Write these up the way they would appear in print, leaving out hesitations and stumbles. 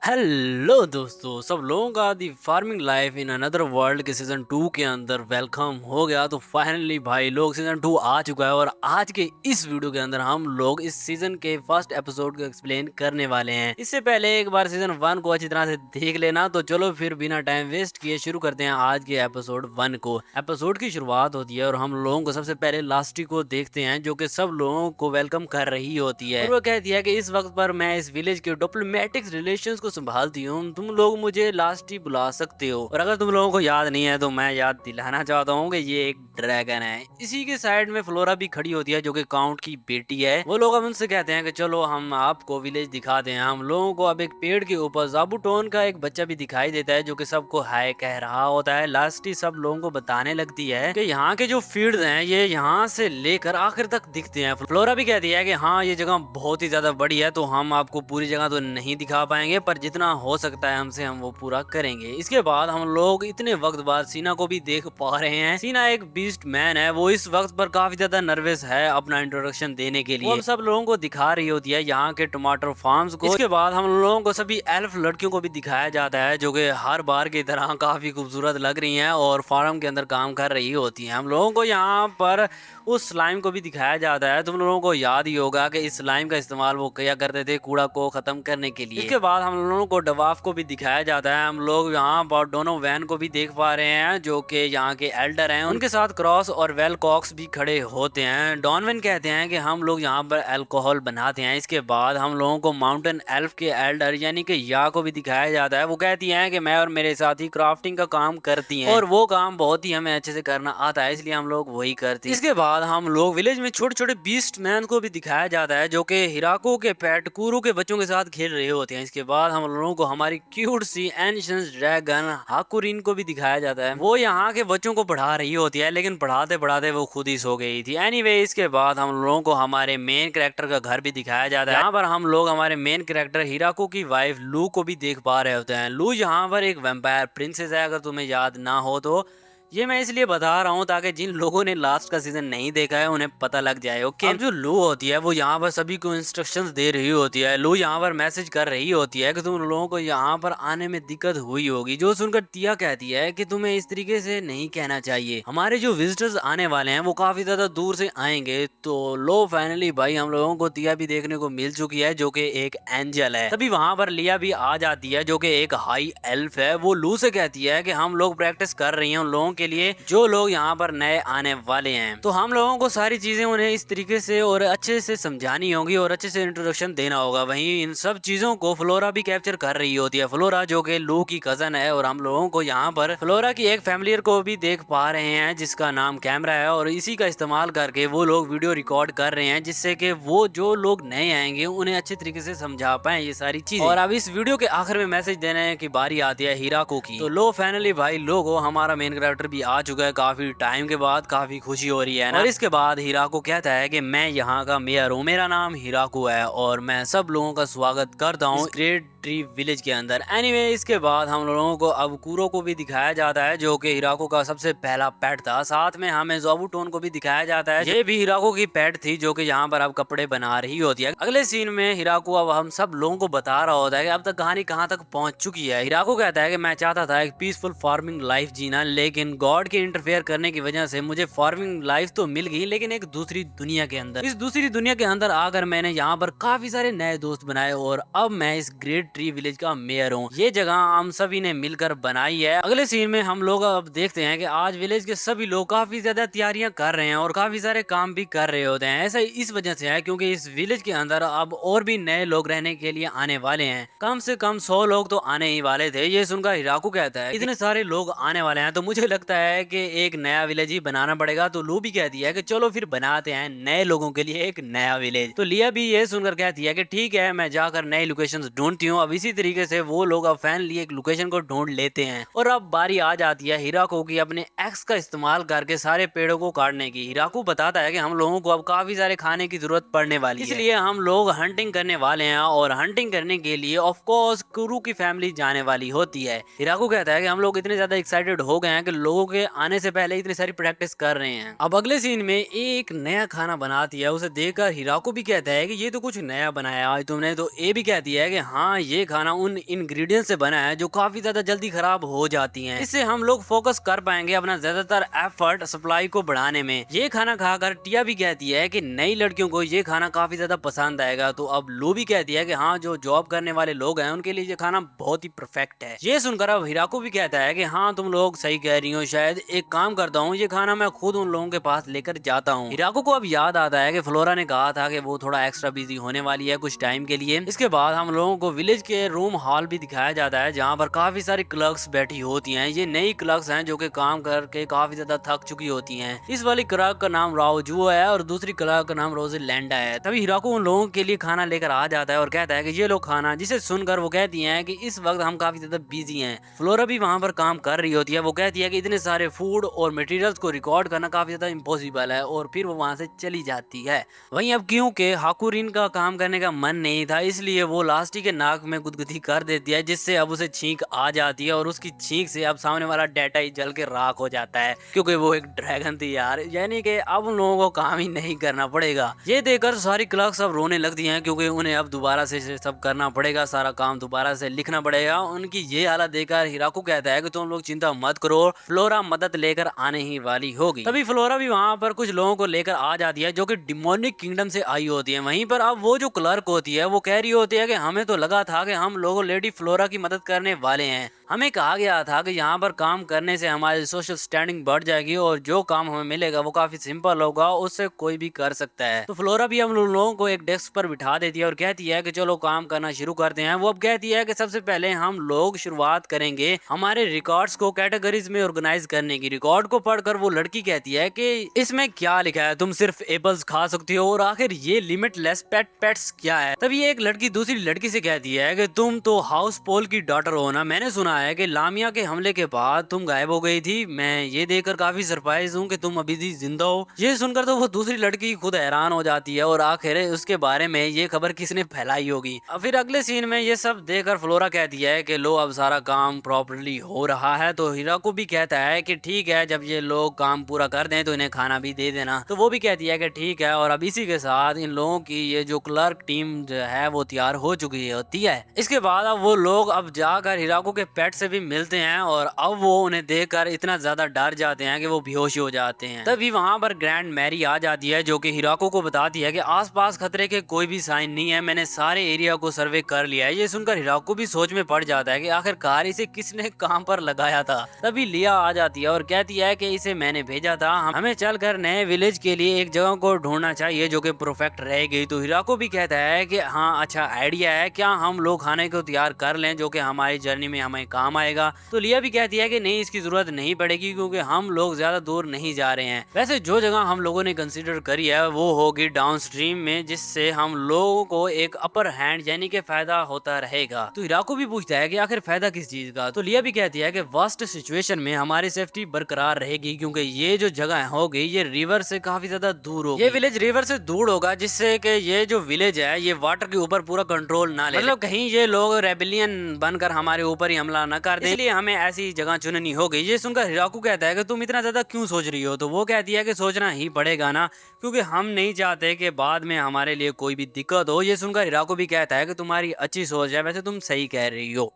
Hello दोस्तों, सब लोगों का the farming life in another world के सीजन 2 के अंदर वेलकम हो गया। तो फाइनली भाई लोग सीजन 2 आ चुका है और आज के इस वीडियो के अंदर हम लोग इस सीजन के फर्स्ट एपिसोड को एक्सप्लेन करने वाले हैं। इससे पहले एक बार सीजन 1 को अच्छी तरह से देख लेना। तो चलो फिर बिना टाइम वेस्ट किए शुरू करते हैं आज के एपिसोड 1 को। एपिसोड की शुरुआत होती है और हम लोगों को सबसे पहले लास्टी को देखते हैं जो कि सब लोगों को वेलकम कर रही होती है और वो कहती है कि इस वक्त पर मैं इस विलेज के डिप्लोमेटिक रिलेशंस को संभालती हूँ, तुम लोग मुझे लास्टी बुला सकते हो। और अगर तुम लोगों को याद नहीं है तो मैं याद दिलाना चाहता हूँ कि ये एक ड्रैगन है। इसी के साइड में फ्लोरा भी खड़ी होती है जो कि काउंट की बेटी है। वो लोग अब उनसे कहते हैं कि चलो हम आपको विलेज दिखाते हैं। हम लोगों को अब एक पेड़ के ऊपर जाबूटोन का एक बच्चा भी दिखाई देता है जो कि सबको हाय कह रहा होता है। लास्टी सब लोगों को बताने लगती है कि यहाँ के जो फील्ड हैं ये यहाँ से लेकर आखिर तक दिखते हैं। फ्लोरा भी कहती है कि हाँ ये जगह बहुत ही ज्यादा बड़ी है तो हम आपको पूरी जगह तो नहीं दिखा पाएंगे पर जितना हो सकता है हमसे हम वो पूरा करेंगे। इसके बाद हम लोग इतने वक्त बाद सीना को भी देख पा रहे हैं। सीना एक बीस्ट मैन है, वो इस वक्त पर काफी ज्यादा नर्वस है अपना इंट्रोडक्शन देने के लिए। वो सब लोगों को दिखा रही होती है यहाँ के टमाटर फार्म्स को। इसके बाद हम लोगों को सभी एल्फ लड़कियों को भी दिखाया जाता है जो कि हर बार की तरह काफी खूबसूरत लग रही हैं और फार्म के अंदर काम कर रही होती हैं। हम लोगों को यहाँ पर उस स्लाइम को भी दिखाया जाता है। तुम लोगों को याद ही होगा कि इस स्लाइम का इस्तेमाल वो किया करते थे कूड़ा को खत्म करने के लिए। इसके बाद हम लोगों को डवाफ को भी दिखाया जाता है। हम लोग यहाँ पर दोनों वैन को भी देख पा रहे हैं जो कि यहाँ के एल्डर हैं। उनके साथ क्रॉस और वेल कॉक्स भी खड़े होते हैं। डॉनवेन कहते हैं कि हम लोग यहाँ पर अल्कोहल बनाते हैं। इसके बाद हम लोगों को माउंटेन एल्फ के एल्डर यानी कि या को भी दिखाया जाता है। वो कहती हैं कि मैं और मेरे साथी क्राफ्टिंग का काम करती हैं और वो काम बहुत ही हमें अच्छे से करना आता है इसलिए हम लोग वही करते हैं। इसके बाद हम लोग विलेज में छोटे छोटे बीस्ट मैन को भी दिखाया जाता है जो कि हिराको के पेट कुरू के बच्चों के साथ खेल रहे होते हैं। इसके बाद हम लोगों को हमारी क्यूट सी एंशिएंट ड्रैगन हाकुरिन को भी दिखाया जाता है। वो यहाँ के बच्चों को पढ़ा रही होती है लेकिन पढ़ाते पढ़ाते वो खुद ही सो गई थी। एनीवे इसके बाद हम लोगों को हमारे मेन कैरेक्टर का घर भी दिखाया जाता है। यहाँ पर हम लोग हमारे मेन कैरेक्टर हिराको की वाइफ लू को भी देख पा रहे होते हैं। लू यहाँ पर एक वैम्पायर प्रिंसेस है, अगर तुम्हें याद ना हो तो। ये मैं इसलिए बता रहा हूँ ताकि जिन लोगों ने लास्ट का सीजन नहीं देखा है उन्हें पता लग जाए। ओके, अब जो लू होती है वो यहाँ पर सभी को इंस्ट्रक्शंस दे रही होती है। लू यहाँ पर मैसेज कर रही होती है कि तुम लोगों को यहाँ पर आने में दिक्कत हुई होगी, जो सुनकर तिया कहती है कि तुम्हें इस तरीके से नहीं कहना चाहिए, हमारे जो विजिटर्स आने वाले हैं वो काफी ज्यादा दूर से आएंगे। तो लो फाइनली भाई हम लोगों को तिया भी देखने को मिल चुकी है जो कि एक एंजल है। तभी वहां पर लिया भी आ जाती है जो कि एक हाई एल्फ है। वो लू से कहती है कि हम लोग प्रैक्टिस कर रही हैं उन लोगों के लिए जो लोग यहाँ पर नए आने वाले हैं, तो हम लोगों को सारी चीजें उन्हें इस तरीके से और अच्छे से समझानी होगी और अच्छे से इंट्रोडक्शन देना होगा। वहीं इन सब चीजों को फ्लोरा भी कैप्चर कर रही होती है। फ्लोरा जो कि लू की कजन है और हम लोगों को यहाँ पर फ्लोरा की एक फैमिलियर को भी देख पा रहे हैं जिसका नाम कैमरा है और इसी का इस्तेमाल करके वो लोग वीडियो रिकॉर्ड कर रहे हैं जिससे कि वो जो लोग नए आएंगे उन्हें अच्छे तरीके से समझा पाए ये सारी चीजें। और अब इस वीडियो के आखिर में मैसेज देने की बारी आती है हिराको की। तो लो फाइनली भाई लोगो हमारा मेन कैरेक्टर भी आ चुका है। काफी टाइम के बाद काफी खुशी हो रही है ना। और इसके बाद हिराको कहता है कि मैं यहाँ का मेयर हूँ, मेरा नाम हिराको है और मैं सब लोगों का स्वागत करता हूँ ग्रेट ट्री विलेज के अंदर। एनीवे इसके बाद हम लोगों को अब कूरो को भी दिखाया जाता है जो कि हिराको का सबसे पहला पेट था। साथ में हमें ज़ोबुटोन को भी दिखाया जाता है, ये भी हिराको की पेट थी जो कि यहाँ पर अब कपड़े बना रही होती है। अगले सीन में हिराको अब हम सब लोगों को बता रहा होता है कि अब तक कहानी कहाँ तक पहुंच चुकी है। हिराको कहता है कि मैं चाहता था एक पीसफुल फार्मिंग लाइफ जीना लेकिन गॉड के इंटरफेयर करने की वजह से मुझे फार्मिंग लाइफ तो मिल गई लेकिन एक दूसरी दुनिया के अंदर। इस दूसरी दुनिया के अंदर आकर मैंने यहाँ पर काफी सारे नए दोस्त बनाए और अब मैं इस ग्रेट ट्री विलेज का मेयर हूँ। ये जगह हम सभी ने मिलकर बनाई है। अगले सीन में हम लोग अब देखते हैं कि आज विलेज के सभी लोग काफी ज्यादा तैयारियां कर रहे हैं और काफी सारे काम भी कर रहे होते हैं। ऐसा इस वजह से है क्योंकि इस विलेज के अंदर अब और भी नए लोग रहने के लिए आने वाले हैं। कम से कम 100 लोग तो आने ही वाले थे। ये सुनकर हिराको कहता है इतने सारे लोग आने वाले हैं तो मुझे लगता है कि एक नया विलेज ही बनाना पड़ेगा। तो लू भी कहती है कि चलो फिर बनाते हैं नए लोगों के लिए एक नया विलेज। तो लिया भी ये सुनकर कहती है कि ठीक है मैं जाकर नई लोकेशंस ढूंढती हूँ। अब इसी तरीके से वो लोग अब फाइनली एक लोकेशन को ढूंढ लेते हैं और अब बारी आ जाती है हिराको की अपने एक्स का इस्तेमाल करके सारे पेड़ों को काटने की। हिराको बताता है कि हम लोगों को अब काफी सारे खाने की जरूरत पड़ने वाली है, इसलिए हम लोग हंटिंग करने वाले हैं और हंटिंग करने के लिए ऑफ कोर्स कुरू की फैमिली जाने वाली होती है। हिराको कहता है कि हम लोग इतने ज्यादा एक्साइटेड हो गए हैं कि लोगों के आने से पहले इतनी सारी प्रैक्टिस कर रहे हैं। अब अगले सीन में एक नया खाना बनाती है, उसे देखकर हिराको भी कहता है कि ये तो कुछ नया बनाया आज तुमने। तो ए भी कहती है कि हाँ ये खाना उन इंग्रेडिएंट्स से बना है जो काफी ज्यादा जल्दी खराब हो जाती हैं। इससे हम लोग फोकस कर पाएंगे अपना ज्यादातर एफर्ट सप्लाई को बढ़ाने में। ये खाना खाकर टिया भी कहती है कि नई लड़कियों को ये खाना काफी ज्यादा पसंद आएगा। तो अब लो भी कहती है कि हाँ, जो जॉब करने वाले लोग हैं उनके लिए ये खाना बहुत ही परफेक्ट है। ये सुनकर अब हिराको भी कहता है कि हाँ, तुम लोग सही कह रही हो, शायद एक काम करता हूँ, ये खाना मैं खुद उन लोगों के पास लेकर जाता हूँ। हिराको को अब याद आता है कि फ्लोरा ने कहा था कि वो थोड़ा एक्स्ट्रा बिजी होने वाली है कुछ टाइम के लिए। इसके बाद हम लोगों को विलेज के रूम हॉल भी दिखाया जाता है जहाँ पर काफी सारी क्लर्क्स बैठी होती हैं। ये नई क्लर्क्स हैं जो कि काम करके काफी ज्यादा थक चुकी होती हैं। इस वाली क्लर्क का नाम राओजुओ है और दूसरी क्लर्क का नाम रोजेलैंडा है। तभी हिराको उन लोगों के लिए खाना लेकर आ जाता है और कहता है कि ये लो खाना, जिसे सुनकर वो कहती हैं कि इस वक्त हम काफी ज्यादा बिजी हैं। फ्लोरा भी वहाँ पर काम कर रही होती है। वो कहती है कि इतने सारे फूड और मटेरियल्स को रिकॉर्ड करना काफी ज्यादा इम्पॉसिबल है और फिर वो वहाँ से चली जाती है। वहीं अब क्योंकि हाकुरिन का काम करने का मन नहीं था, इसलिए वो लास्टी के नाक में गुदगुदी कर देती है, जिससे अब उसे छींक आ जाती है और उसकी छींक से अब सामने वाला डेटा ही जल के राख हो जाता है, क्योंकि वो एक ड्रैगन थी यार। यानी कि अब उन लोगों को काम ही नहीं करना पड़ेगा। ये देखकर सारी क्लर्क्स अब रोने लगती हैं, क्योंकि उन्हें अब दोबारा से सब करना पड़ेगा, सारा काम दोबारा से लिखना पड़ेगा। उनकी ये हालत देखकर हिराको कहता है कि तुम लोग चिंता मत करो, फ्लोरा मदद लेकर आने ही वाली होगी। तभी फ्लोरा भी वहाँ पर कुछ लोगों को लेकर आ जाती है जो कि डिमोनिक किंगडम से आई होती है। वहीं पर अब वो जो क्लर्क होती है वो कह रही होती है कि हमें तो लगा था कि हम लोग लेडी फ्लोरा की मदद करने वाले हैं। हमें कहा गया था कि यहाँ पर काम करने से हमारी सोशल स्टैंडिंग बढ़ जाएगी और जो काम हमें मिलेगा वो काफी सिंपल होगा, उससे कोई भी कर सकता है। तो फ्लोरा भी हम लोगों को एक डेस्क पर बिठा देती है और कहती है कि चलो काम करना शुरू करते हैं। वो अब कहती है कि सबसे पहले हम लोग शुरुआत करेंगे हमारे रिकॉर्ड्स को कैटेगरीज में ऑर्गेनाइज करने की। रिकॉर्ड को पढ़कर वो लड़की कहती है कि इसमें क्या लिखा है, तुम सिर्फ एप्पल्स खा सकती हो और आखिर ये लिमिटलेस पेट्स क्या है। तभी एक लड़की दूसरी लड़की से कहती है कि तुम तो हाउस पोल की डॉटर हो ना, मैंने सुना है कि लामिया के हमले के बाद तुम गायब हो गई थी। मैं ये देखकर काफी सरप्राइज हूँ कि तुम अभी भी जिंदा हो। ये सुनकर तो वो दूसरी लड़की खुद हैरान हो जाती है और आखिर उसके बारे में ये खबर किसने फैलाई होगी। फिर अगले सीन में ये सब देखकर फ्लोरा कहती है कि लो अब सारा काम प्रॉपरली हो रहा है। तो हिराको भी कहता है कि ठीक है, जब ये लोग काम पूरा कर दें तो इन्हें खाना भी दे देना। तो वो भी कहती है कि ठीक है, और अब इसी के साथ इन लोगों की ये जो क्लर्क टीम जो है वो तैयार हो चुकी होती है। इसके बाद अब वो लोग अब जाकर हिराको के पेट से भी मिलते हैं और अब वो उन्हें देखकर इतना ज्यादा डर जाते हैं कि वो बेहोश हो जाते हैं। तभी वहाँ पर ग्रैंड मैरी आ जाती है जो कि हिराको को बताती है कि आसपास खतरे के कोई भी साइन नहीं है, मैंने सारे एरिया को सर्वे कर लिया है। ये सुनकर हिराको भी सोच में पड़ जाता है कि आखिरकार इसे किसने काम पर लगाया था। तभी लिया आ जाती है और कहती है कि इसे मैंने भेजा था, हमें चलकर नए विलेज के लिए एक जगह को ढूंढना चाहिए जो कि परफेक्ट रहेगी। तो हिराको भी कहता है कि हाँ, अच्छा आइडिया है, क्या हम लोग खाने को तैयार कर लें जो कि हमारी जर्नी में हमें काम आएगा। तो लिया भी कहती है कि नहीं, इसकी जरूरत नहीं पड़ेगी क्योंकि हम लोग ज्यादा दूर नहीं जा रहे हैं। वैसे जो जगह हम लोगों ने कंसीडर करी है वो होगी डाउन स्ट्रीम में, जिससे हम लोगों को एक अपर हैंड यानी कि फायदा होता रहेगा। तो हिराको भी पूछता है कि आखिर फायदा किस चीज का। तो लिया भी कहती है कि वर्स्ट सिचुएशन में हमारी सेफ्टी बरकरार रहेगी क्योंकि ये जो जगह होगी ये रिवर से काफी ज्यादा दूर होगी। ये विलेज रिवर से दूर होगा जिससे कि ये जो विलेज है ये वाटर के ऊपर पूरा कंट्रोल ना ले, मतलब कहीं ये लोग रेबिलियन बनकर हमारे ऊपर ही हमला न कर दे, इसलिए हमें ऐसी जगह चुननी होगी। ये सुनकर हिराको कहता है कि तुम इतना ज्यादा क्यों सोच रही हो। तो वो कहती है कि सोचना ही पड़ेगा ना, क्योंकि हम नहीं चाहते कि बाद में हमारे लिए कोई भी दिक्कत हो। ये सुनकर हिराको भी कहता है कि तुम्हारी अच्छी सोच है, वैसे तुम सही कह रही हो।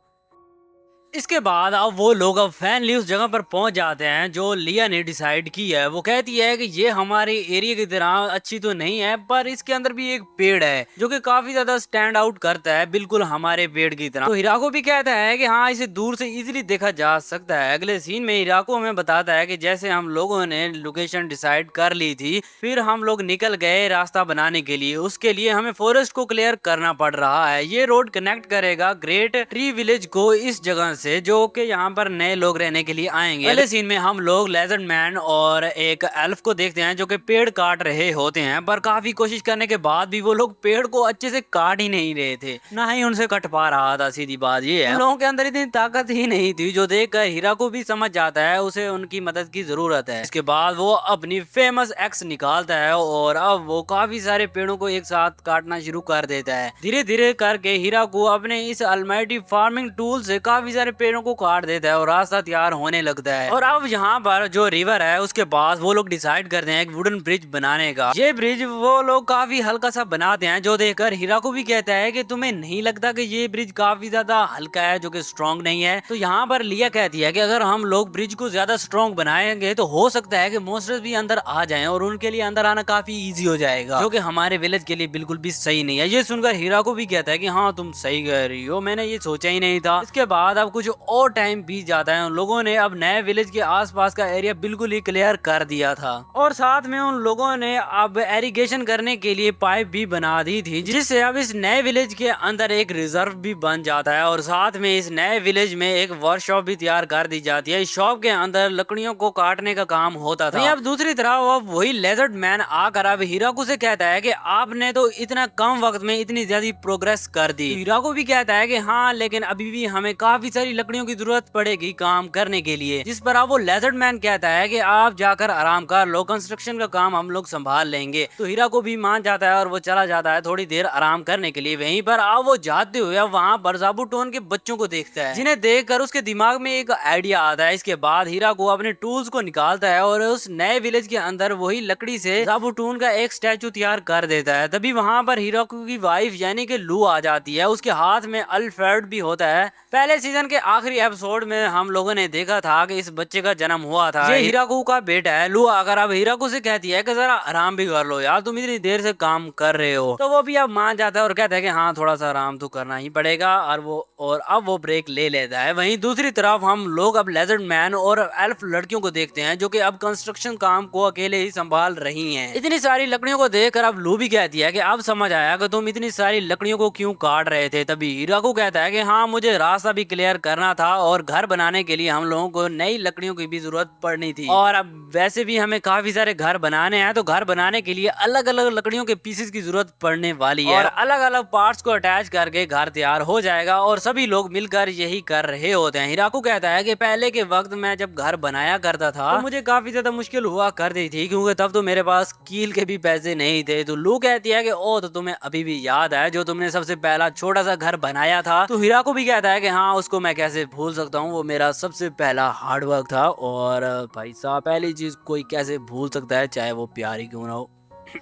इसके बाद अब वो लोग अब फाइनली उस जगह पर पहुंच जाते हैं जो लिया ने डिसाइड की है। वो कहती है कि ये हमारे एरिया की तरह अच्छी तो नहीं है, पर इसके अंदर भी एक पेड़ है जो कि काफी ज्यादा स्टैंड आउट करता है, बिल्कुल हमारे पेड़ की तरह। तो हिराको भी कहता है कि हाँ, इसे दूर से इजीली देखा जा सकता है। अगले सीन में हिराको हमें बताता है कि जैसे हम लोगों ने लोकेशन डिसाइड कर ली थी, फिर हम लोग निकल गए रास्ता बनाने के लिए। उसके लिए हमें फॉरेस्ट को क्लियर करना पड़ रहा है। ये रोड कनेक्ट करेगा ग्रेट ट्री विलेज को इस जगह से, जो कि यहाँ पर नए लोग रहने के लिए आएंगे। पहले सीन में हम लोग लेजर्ड मैन और एक एल्फ को देखते हैं जो कि पेड़ काट रहे होते हैं, पर काफी कोशिश करने के बाद भी वो लोग पेड़ को अच्छे से काट ही नहीं रहे थे, ना ही उनसे कट पा रहा था। सीधी बात ये है, उन लोगों के अंदर इतनी ताकत ही नहीं थी, जो देखकर हिराको भी समझ जाता है उसे उनकी मदद की जरूरत है। इसके बाद वो अपनी फेमस एक्स निकालता है और अब वो काफी सारे पेड़ों को एक साथ काटना शुरू कर देता है। धीरे धीरे करके हिराको अपने इस अलमाइटी फार्मिंग टूल से काफी सारे पेड़ों को काट देता है और रास्ता तैयार होने लगता है। और अब यहाँ पर जो रिवर है उसके पास वो लोग डिसाइड करते हैं एक वुडन ब्रिज बनाने का। ये ब्रिज वो लोग काफी हल्का सा बनाते हैं, जो देखकर हिराको भी कहता है कि तुम्हें नहीं लगता कि ये ब्रिज काफी ज्यादा हल्का है, जो कि स्ट्रॉन्ग नहीं है। तो यहाँ पर लिया कहती है कि अगर हम लोग ब्रिज को ज्यादा स्ट्रॉन्ग बनाएंगे तो हो सकता है कि मॉन्स्टर्स भी अंदर आ जाएं और उनके लिए अंदर आना काफी इजी हो जाएगा, जो कि हमारे विलेज के लिए बिल्कुल भी सही नहीं है। ये सुनकर हिराको भी कहता है कि हाँ तुम सही कह रही हो, मैंने ये सोचा ही नहीं था। इसके बाद अब कुछ और टाइम बीत जाता है। उन लोगों ने अब नए विलेज के आसपास का एरिया बिल्कुल ही क्लियर कर दिया था और साथ में उन लोगों ने अब एरिगेशन करने के लिए पाइप भी बना दी थी, जिससे अब इस नए विलेज के अंदर एक रिजर्व भी बन जाता है और साथ में इस नए विलेज में एक वर्कशॉप भी तैयार कर दी जाती है। इस शॉप के अंदर लकड़ियों को काटने का काम होता था। अब दूसरी तरफ अब वही लेजर्ड मैन आकर अब हिराको से कहता है कि आपने तो इतना कम वक्त में इतनी ज्यादा प्रोग्रेस कर दी। हिराको भी कहता है कि हाँ लेकिन अभी भी हमें काफी सारी लकड़ियों की जरूरत पड़ेगी काम करने के लिए, जिस पर अब वो लेजर्ड मैन कहता है कि आप जाकर आराम कर लो, कंस्ट्रक्शन का काम हम लोग संभाल लेंगे। तो हिराको भी मान जाता है और वो चला जाता है थोड़ी देर आराम करने के लिए। वहीं पर अब वो जाते हुए वहाँ पर जाबुटोन के बच्चों को देखता है, जिन्हें देखकर उसके दिमाग में एक आइडिया आता है। इसके बाद हिराको अपने टूल्स को निकालता है और उस नए विलेज के अंदर वही लकड़ी से जाबुटोन का एक स्टैचू तैयार कर देता है। तभी वहाँ पर हिराको की वाइफ यानी कि लू आ जाती है। उसके हाथ में अल्फ्रेड भी होता है। पहले सीजन के आखिरी एपिसोड में हम लोगों ने देखा था कि इस बच्चे का जन्म हुआ था। ये हिराको का बेटा है। लू आकर अब हिराको से कहती है कि जरा आराम भी कर लो यार, तुम इतनी देर से काम कर रहे हो। तो वो भी अब मान जाता है और कहता है कि हाँ थोड़ा सा आराम तो करना ही पड़ेगा, और अब वो ब्रेक ले लेता है। वहीं दूसरी तरफ हम लोग अब लेजर्ड मैन और एल्फ लड़कियों को देखते हैं, जो कि अब कंस्ट्रक्शन काम को अकेले ही संभाल रही हैं। इतनी सारी लकड़ियों को देखकर अब लू भी कहती है कि अब समझ आया कि तुम इतनी सारी लकड़ियों को क्यों काट रहे थे। तभी हिराको कहता है कि हाँ मुझे रास्ता भी क्लियर करना था और घर बनाने के लिए हम लोगों को नई लकड़ियों की भी जरूरत पड़नी थी, और अब वैसे भी हमें काफी सारे घर बनाने हैं, तो घर बनाने के लिए अलग अलग लकड़ियों के पीसेस की जरूरत पड़ने वाली है और अलग अलग पार्ट्स को अटैच करके घर तैयार हो जाएगा और सभी लोग मिलकर यही कर रहे होते हैं। हिराको कहता है कि पहले के वक्त में जब घर बनाया करता था तो मुझे काफी ज्यादा मुश्किल हुआ करती थी, क्योंकि तब तो मेरे पास कील के भी पैसे नहीं थे। तो लू कहती है कि ओ तो तुम्हें अभी भी याद है जो तुमने सबसे पहला छोटा सा घर बनाया था। तो हिराको भी कहता है कि हाँ उसको मैं कैसे भूल सकता हूँ, वो मेरा सबसे पहला हार्डवर्क था। और भाई साहब पहली चीज कोई कैसे भूल सकता है, चाहे वो प्यार ही क्यों ना हो।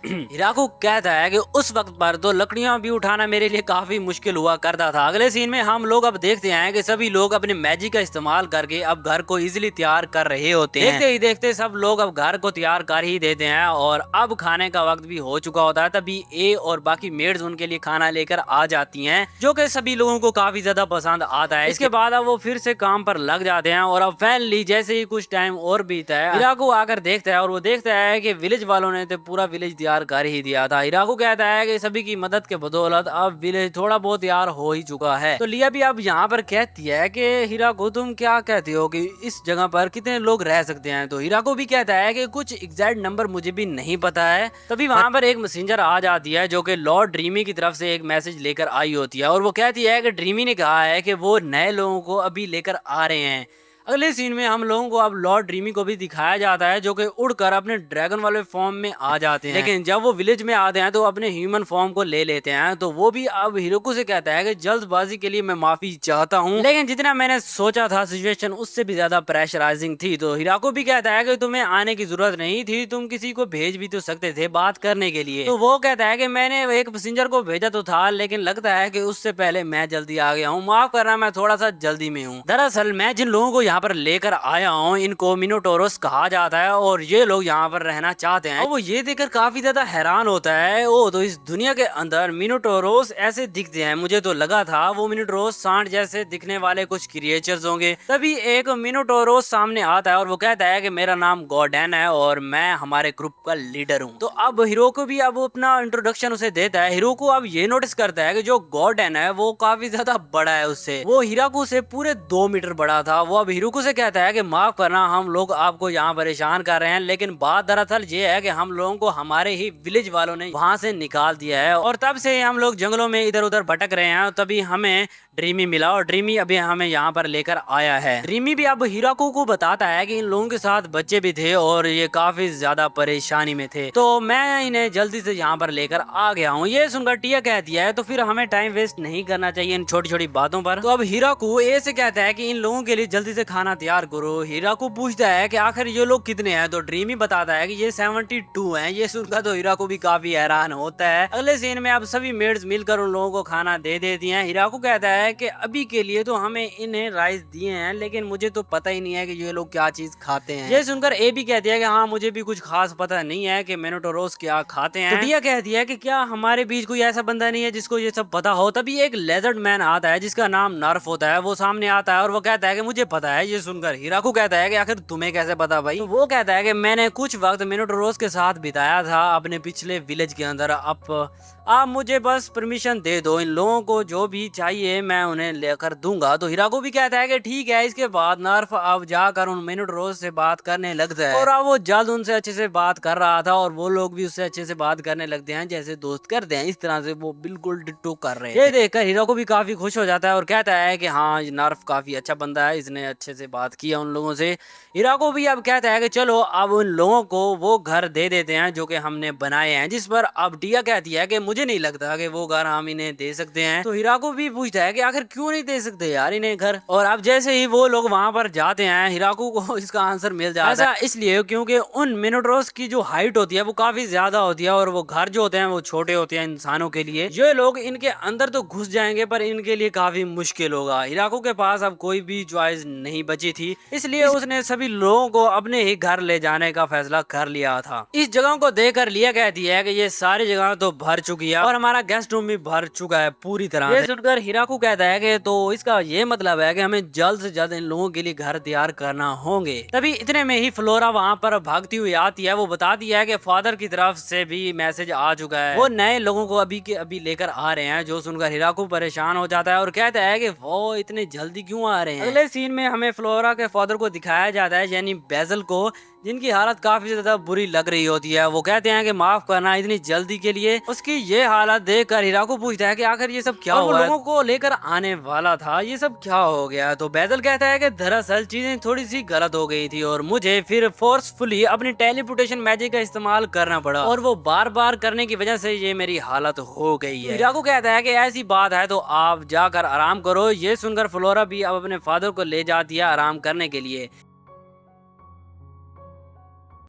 हिराको कहता है कि उस वक्त पर तो लकड़ियां भी उठाना मेरे लिए काफी मुश्किल हुआ करता था। अगले सीन में हम लोग अब देखते हैं कि सभी लोग अपने मैजिक का इस्तेमाल करके अब घर को इजीली तैयार कर रहे होते हैं। देखते ही देखते सब लोग अब घर को तैयार कर ही देते हैं और अब खाने का वक्त भी हो चुका होता है। तभी ए और बाकी मेड्स उनके लिए खाना लेकर आ जाती हैं, जो कि सभी लोगों को काफी ज्यादा पसंद आता है। इसके बाद अब वो फिर से काम पर लग जाते हैं और अब फाइनली जैसे ही कुछ टाइम और बीता है, हिराको आकर देखता है और वो देखता है कि विलेज वालों ने तो पूरा विलेज तैयार कर ही दिया था। हिराको कहता है कि सभी की मदद के बदौलत अब विलेज थोड़ा बहुत तैयार हो ही चुका है। तो लिया भी अब यहाँ पर कहती है कि हिराको तुम क्या कहते हो कि इस जगह पर कितने लोग रह सकते हैं। तो हिराको भी कहता है कि कुछ एग्जैक्ट नंबर मुझे भी नहीं पता है। तभी वहाँ पर एक मैसेंजर आ जाती है, जो कि लॉर्ड ड्रीमी की तरफ से एक मैसेज लेकर आई होती है और वो कहती है कि ड्रीमी ने कहा है कि वो नए लोगों को अभी लेकर आ रहे हैं। अगले सीन में हम लोगों को अब लॉर्ड ड्रीमी को भी दिखाया जाता है, जो कि उड़कर अपने ड्रैगन वाले फॉर्म में आ जाते हैं। लेकिन जब वो विलेज में आते हैं तो अपने ह्यूमन फॉर्म को ले लेते हैं। तो वो भी अब हिराको से कहता है कि जल्दबाजी के लिए मैं माफी चाहता हूँ, लेकिन जितना मैंने सोचा था सिचुएशन उससे भी ज्यादा प्रेशराइजिंग थी। तो हिराको भी कहता है कि तुम्हें आने की जरूरत नहीं थी, तुम किसी को भेज भी तो सकते थे बात करने के लिए। तो वो कहता है कि मैंने एक पैसेंजर को भेजा तो था, लेकिन लगता है कि उससे पहले मैं जल्दी आ गया हूँ, माफ करना मैं थोड़ा सा जल्दी में हूँ। दरअसल मैं जिन लोगों को यहाँ पर लेकर आया हूँ इनको मिनोटोरस कहा जाता है और ये लोग यहाँ पर रहना चाहते हैं। और वो ये देखकर काफी ज्यादा हैरान होता है, ओ तो इस दुनिया के अंदर मिनोटोरस ऐसे दिखते हैं, मुझे तो लगा था वो मिनोटोरस सांड जैसे दिखने वाले कुछ क्रिएचर्स होंगे। तभी एक मिनोटोरस सामने आता है और वो कहता है कि मेरा नाम गॉर्डन है और मैं हमारे ग्रुप का लीडर हूँ। तो अब हिराको भी अब अपना इंट्रोडक्शन उसे देता है। हिराको अब ये नोटिस करता है कि जो गॉर्डन है वो काफी ज्यादा बड़ा है उससे, वो हिराको से पूरे 2 मीटर बड़ा था। वो अब हिराको से कहता है कि माफ करना हम लोग आपको यहाँ परेशान कर रहे हैं, लेकिन बात दरअसल ये है कि हम लोगों को हमारे ही विलेज वालों ने वहाँ से निकाल दिया है और तब से हम लोग जंगलों में इधर उधर भटक रहे हैं। तभी हमें ड्रीमी मिला और ड्रीमी अभी हमें यहाँ पर लेकर आया है। ड्रीमी भी अब हिराको को बताता है कि इन लोगों के साथ बच्चे भी थे और ये काफी ज्यादा परेशानी में थे, तो मैं इन्हें जल्दी से यहाँ पर लेकर आ गया हूँ। ये सुनकर टिया कहती है तो फिर हमें टाइम वेस्ट नहीं करना चाहिए इन छोटी छोटी बातों पर। तो अब हिराको ए से कहता है कि इन लोगों के लिए जल्दी से खाना तैयार करो। हिराको पूछता है कि आखिर ये लोग कितने हैं, तो ड्रीमी बताता है कि ये 72 हैं। ये सुनकर तो हिराको भी काफी हैरान होता है। अगले सीन में अब सभी मेड्स मिलकर उन लोगों को खाना दे देती हैं। हिराको कहता है कि अभी के लिए तो हमें इन्हें राइस दिए हैं, लेकिन मुझे तो पता ही नहीं है कि ये लोग क्या चीज खाते हैं। ये सुनकर ए भी कहती है कि हाँ मुझे भी कुछ खास पता नहीं है कि मिनोटोरोस क्या खाते हैं। तो टिया कहती है कि क्या हमारे बीच कोई ऐसा बंदा नहीं है जिसको ये सब पता हो। तभी एक लेजर्ड मैन आता है जिसका नाम नर्फ होता है, वो सामने आता है और वो कहता है कि मुझे पता है। ये सुनकर हिराको कहता है कि आखिर तुम्हें कैसे पता भाई। तो वो कहता है कि मैंने कुछ वक्त मिनोटोरोस के साथ बिताया था अपने पिछले विलेज के अंदर। अब आप मुझे बस परमिशन दे दो, इन लोगों को जो भी चाहिए मैं उन्हें लेकर दूंगा। तो हिराको भी कहता है कि ठीक है। इसके बाद नर्फ अब जाकर उन मिनोटोरोस से बात करने लगता है और अब वो जल्द उनसे अच्छे से बात कर रहा था और वो लोग भी उससे अच्छे से बात करने लगते हैं जैसे दोस्त करते हैं। इस तरह से वो बिल्कुल डिट्टो कर रहे हैं। ये देखकर हिराको भी काफी खुश हो जाता है और कहता है कि हाँ नर्फ काफी अच्छा बंदा है, इसने अच्छे से बात किया उन लोगों से। हिराको भी अब कहता है कि चलो अब उन लोगों को वो घर दे देते हैं जो कि हमने बनाए हैं। जिस पर अब टिया कहती है कि मुझे नहीं लगता कि वो घर हम इन्हें दे सकते हैं। तो हिराको भी पूछता है कि आखिर क्यों नहीं दे सकते यार इन्हें घर। और अब जैसे ही वो लोग वहां पर जाते हैं हिराको को इसका आंसर मिल जाता है। ऐसा इसलिए क्योंकि उन मिनोटोरोस की जो हाइट होती है वो काफी ज्यादा होती है और वो घर जो होते हैं वो छोटे होते हैं इंसानों के लिए। ये लोग इनके अंदर तो घुस जाएंगे पर इनके लिए काफी मुश्किल होगा। हिराको के पास अब कोई भी चॉइस नहीं बची थी, इसलिए उसने सभी लोगों को अपने ही घर ले जाने का फैसला कर लिया था। इस जगह को देखकर लिया कहती है कि ये सारी जगह तो भर चुकी है और हमारा गेस्ट रूम भी भर चुका है पूरी तरह। ये सुनकर हिराको कहता है कि तो इसका ये मतलब है कि हमें जल्द से जल्द इन लोगों के लिए घर तैयार करना होंगे। तभी इतने में ही फ्लोरा वहाँ पर भागती हुई आती है। वो बताती है कि फादर की तरफ से भी मैसेज आ चुका है, वो नए लोगों को अभी के अभी लेकर आ रहे हैं। जो सुनकर हिराको परेशान हो जाता है और कहता है कि वो इतने जल्दी क्यों आ रहे हैं। अगले सीन में हमें फ्लोरा के फादर को दिखाया जाता है यानी बेजल को, जिनकी हालत काफी ज्यादा बुरी लग रही होती है। वो कहते हैं कि माफ करना इतनी जल्दी के लिए। उसकी ये हालत देखकर हिराको पूछता है कि आखिर ये सब क्या हुआ। वो लोगों को लेकर आने वाला था, ये सब क्या हो गया। तो बेजल कहता है कि दरअसल चीजें थोड़ी सी गलत हो गई थी और मुझे फिर फोर्सफुली अपनी टेलीपोर्टेशन मैजिक का इस्तेमाल करना पड़ा और वो बार बार करने की वजह से ये मेरी हालत हो गई है। हिराको कहता है कि ऐसी बात है तो आप जाकर आराम करो। ये सुनकर फ्लोरा भी अब अपने फादर को ले जाती है आराम करने के लिए।